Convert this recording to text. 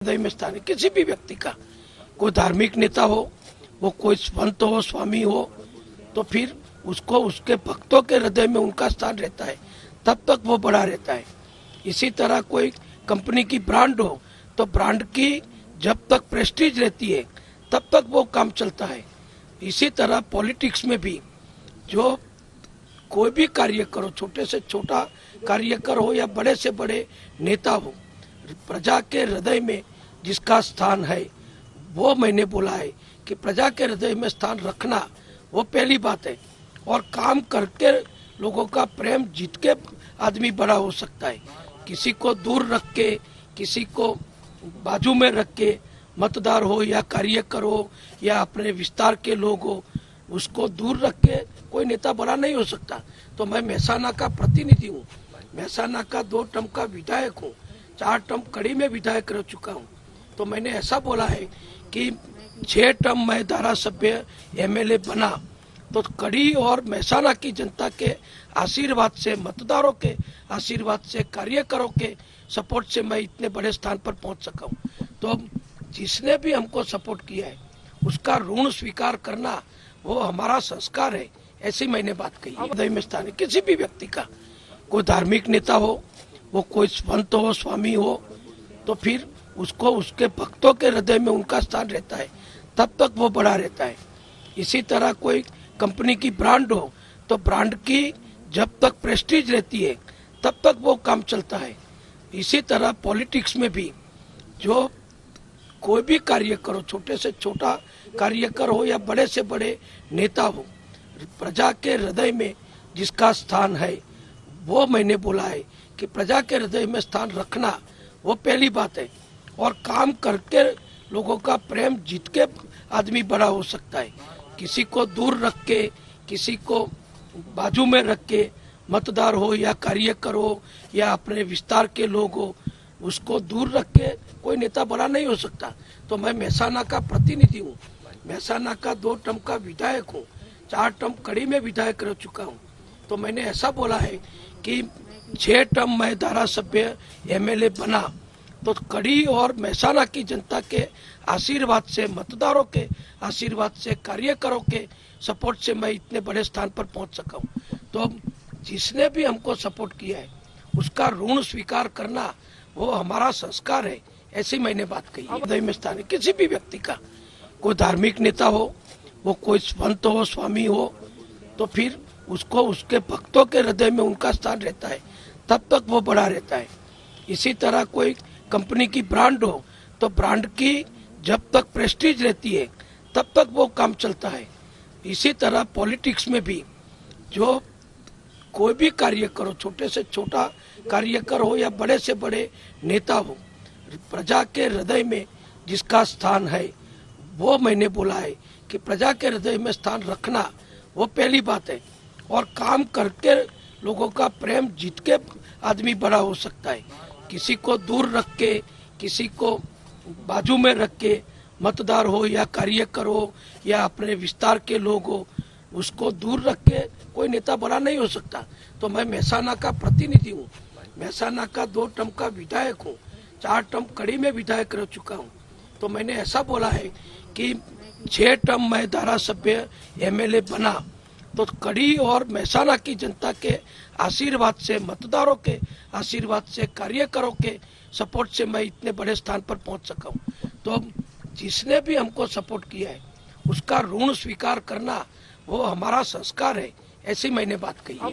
हृदय में स्थान है किसी भी व्यक्ति का। कोई धार्मिक नेता हो, वो कोई संत हो, स्वामी हो, तो फिर उसको उसके भक्तों के हृदय में उनका स्थान रहता है, तब तक वो बड़ा रहता है। इसी तरह कोई कंपनी की ब्रांड हो तो ब्रांड की जब तक प्रेस्टीज रहती है तब तक वो काम चलता है। इसी तरह पॉलिटिक्स में भी जो कोई भी कार्यकर हो, छोटे से छोटा कार्यकर हो या बड़े से बड़े नेता हो, प्रजा के हृदय में जिसका स्थान है, वो मैंने बोला है कि प्रजा के हृदय में स्थान रखना वो पहली बात है, और काम करके लोगों का प्रेम जीत के आदमी बड़ा हो सकता है। किसी को दूर रख के, किसी को बाजू में रख के, मतदार हो या कार्यकर हो या अपने विस्तार के लोग हो, उसको दूर रख के कोई नेता बड़ा नहीं हो सकता। तो मैं मेहसाना का प्रतिनिधि हूँ, मेहसाना का 2 टर्म का विधायक हूँ, 4 टर्म कड़ी में विधायक रह चुका हूँ। तो मैंने ऐसा बोला है कि 6 टर्म मैं धारासभ्य एमएलए बना तो कड़ी और मेहसाना की जनता के आशीर्वाद से, मतदारों के आशीर्वाद से, कार्यकरों के सपोर्ट से मैं इतने बड़े स्थान पर पहुंच सका हूँ। तो जिसने भी हमको सपोर्ट किया है उसका ऋण स्वीकार करना वो हमारा संस्कार है, ऐसी मैंने बात कही। हृदय में स्थान है किसी भी व्यक्ति का। कोई धार्मिक नेता हो, वो कोई संत हो, स्वामी हो, तो फिर उसको उसके भक्तों के हृदय में उनका स्थान रहता है, तब तक वो बड़ा रहता है। इसी तरह कोई कंपनी की ब्रांड हो तो ब्रांड की जब तक प्रेस्टीज रहती है तब तक वो काम चलता है। इसी तरह पॉलिटिक्स में भी जो कोई भी कार्यकर हो, छोटे से छोटा कार्यकर हो या बड़े से बड़े नेता हो, प्रजा के हृदय में जिसका स्थान है, वो मैंने बोला है कि प्रजा के हृदय में स्थान रखना वो पहली बात है, और काम करके लोगों का प्रेम जीत के आदमी बड़ा हो सकता है। किसी को दूर रख के, किसी को बाजू में रख के, मतदार हो या कार्यकर हो या अपने विस्तार के लोग हो, उसको दूर रख के कोई नेता बड़ा नहीं हो सकता। तो मैं मेहसाना का प्रतिनिधि हूँ, मेहसाना का 2 टर्म का विधायक हूँ, 4 टर्म कड़ी में विधायक रह चुका हूँ। तो मैंने ऐसा बोला है कि 6 टर्म मैं धारासभ्य एमएलए बना तो कड़ी और मेहसाना की जनता के आशीर्वाद से, मतदारों के आशीर्वाद से, कार्यकरों के सपोर्ट से मैं इतने बड़े स्थान पर पहुंच सका हूँ। तो जिसने भी हमको सपोर्ट किया है उसका ऋण स्वीकार करना वो हमारा संस्कार है, ऐसी मैंने बात कही। हृदय में स्थान है किसी भी व्यक्ति का। कोई धार्मिक नेता हो, वो कोई संत हो, स्वामी हो, तो फिर उसको उसके भक्तों के हृदय में उनका स्थान रहता है, तब तक वो बड़ा रहता है। इसी तरह कोई कंपनी की ब्रांड हो तो ब्रांड की जब तक प्रेस्टीज रहती है तब तक वो काम चलता है। इसी तरह पॉलिटिक्स में भी जो कोई भी कार्यकर हो, छोटे से छोटा कार्यकर हो या बड़े से बड़े नेता हो, प्रजा के हृदय में जिसका स्थान है, वो मैंने बोला है कि प्रजा के हृदय में स्थान रखना वो पहली बात है, और काम करके लोगों का प्रेम जीत के आदमी बड़ा हो सकता है। किसी को दूर रख के, किसी को बाजू में रख के, मतदार हो या कार्यकर हो या अपने विस्तार के लोग हो, उसको दूर रख के कोई नेता बड़ा नहीं हो सकता। तो मैं मेहसाना का प्रतिनिधि हूँ, मेहसाना का 2 टर्म का विधायक हूँ, 4 टर्म कड़ी में विधायक रह चुका हूँ। तो मैंने ऐसा बोला है कि 6 टर्म मैं धारासभ्य एमएलए बना तो कड़ी और मेहसाना की जनता के आशीर्वाद से, मतदारों के आशीर्वाद से, कार्यकरों के सपोर्ट से मैं इतने बड़े स्थान पर पहुंच सका हूँ। तो जिसने भी हमको सपोर्ट किया है उसका ऋण स्वीकार करना वो हमारा संस्कार है, ऐसी मैंने बात कही।